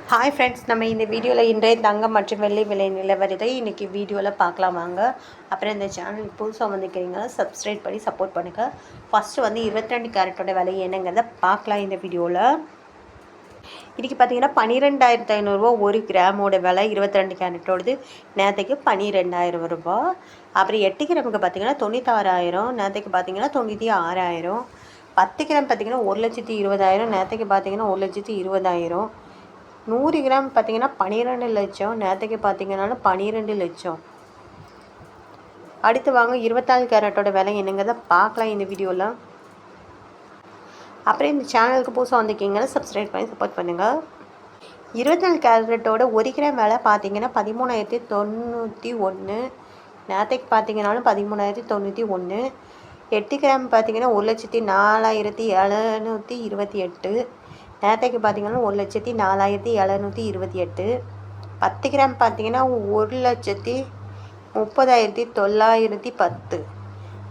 Hi friends, நம்ம இந்த வீடியோவில் இன்றைய தங்கம் மற்றும் வெள்ளி விலை நிலவரத்தை இன்றைக்கி வீடியோவில் பார்க்கலாம் வாங்க. அப்புறம் இந்த சேனலுக்கு புதுசாக வந்துக்கிறீங்க சப்ஸ்கிரைப் பண்ணி சப்போர்ட் பண்ணுங்கள். ஃபஸ்ட்டு வந்து 22 கேரட்டோட விலை என்னங்கிறத பார்க்கலாம் இந்த வீடியோவில். இன்றைக்கி பார்த்தீங்கன்னா 12,500 ஒரு கிராமோட விலை 22 கேரட்டோடது நேற்றுக்கு 12,000 ரூபா. அப்புறம் 8 கிராமுக்கு பார்த்தீங்கன்னா 96,000, நேற்றுக்கு பார்த்தீங்கன்னா 96,000. 10 கிராம் பார்த்தீங்கன்னா 1,20,000, நேற்றுக்கு பார்த்தீங்கன்னா 1,20,000. 100 கிராம் பார்த்தீங்கன்னா 12 லட்சம், நேற்றுக்கு பார்த்தீங்கன்னாலும் 12 லட்சம். அடுத்து வாங்க 24 கேரட்டோட விலை என்னங்கிறத பார்க்கலாம் இந்த வீடியோவில். அப்புறம் இந்த சேனலுக்கு புதுசாக வந்திருக்கீங்கன்னா சப்ஸ்கிரைப் பண்ணி சப்போர்ட் பண்ணுங்கள். 24 கேரட்டோட 1 கிராம் விலை பார்த்தீங்கன்னா 13,091, நேற்றுக்கு பார்த்தீங்கன்னாலும் 13,091. 8 கிராம் பார்த்தீங்கன்னா 1,04,728, நேற்றுக்கு பார்த்தீங்கன்னா 1,04,728. 10 கிராம் பார்த்தீங்கன்னா 1,30,910,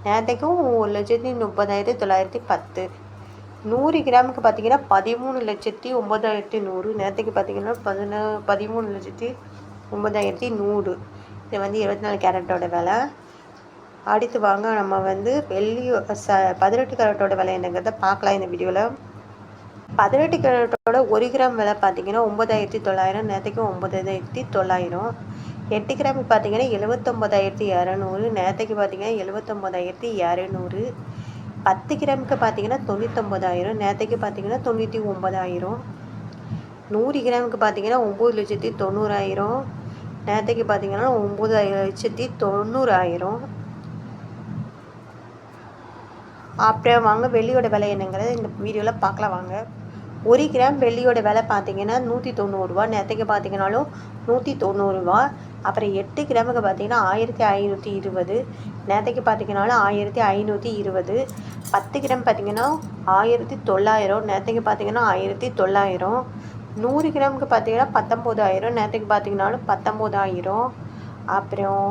நேற்றுக்கும் 1,30,910. 100 கிராமுக்கு பார்த்தீங்கன்னா 13,09,100, நேற்றுக்கு பார்த்தீங்கன்னா 13,09,100. இது வந்து 24 கேரட்டோட விலை. அடுத்து வாங்க நம்ம வந்து வெள்ளி 18 கேரட்டோட விலை என்னங்கிறத பார்க்கலாம் இந்த வீடியோவில். 18 கேரட்டோட 1 கிராம் விலை பார்த்தீங்கன்னா 9,900, நேற்றுக்கு 9,900. 8 கிராமுக்கு பார்த்தீங்கன்னா 79,200, நேற்றுக்கு பார்த்தீங்கன்னா 79,200. 10 கிராமுக்கு பார்த்தீங்கன்னா 99,000, நேற்றுக்கு பார்த்தீங்கன்னா 99,000. 100 கிராமுக்கு பார்த்தீங்கன்னா 9,90,000, நேற்றுக்கு பார்த்தீங்கன்னா 9,90,000. அப்புறம் வாங்க வெள்ளியோட விலை என்னங்கிறத இந்த வீடியோவில் பார்க்கலாம் வாங்க. 1 கிராம் வெள்ளியோட விலை பார்த்தீங்கன்னா 190 ரூபா, நேற்றுக்கு பார்த்தீங்கன்னாலும் 190 ரூபா. அப்புறம் 8 கிராமுக்கு பார்த்தீங்கன்னா 1,520, நேற்றுக்கு பார்த்தீங்கன்னாலும் 1,520. 10 கிராம் பார்த்தீங்கன்னா 1,900, நேற்றுக்கு பார்த்தீங்கன்னா 1,900. 100 கிராமுக்கு பார்த்தீங்கன்னா 19,000, நேற்றுக்கு பார்த்தீங்கன்னாலும் 19,000. அப்புறம்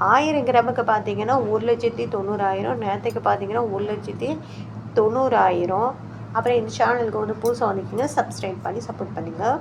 1000 கிராமுக்கு பார்த்தீங்கன்னா 1,90,000, நேற்றுக்கு பார்த்தீங்கன்னா 1,90,000. அப்புறம் இந்த சேனலுக்கு வந்து புதுசாக வந்திருக்கீங்க சப்ஸ்கிரைப் பண்ணி சப்போர்ட் பண்ணுங்கள்.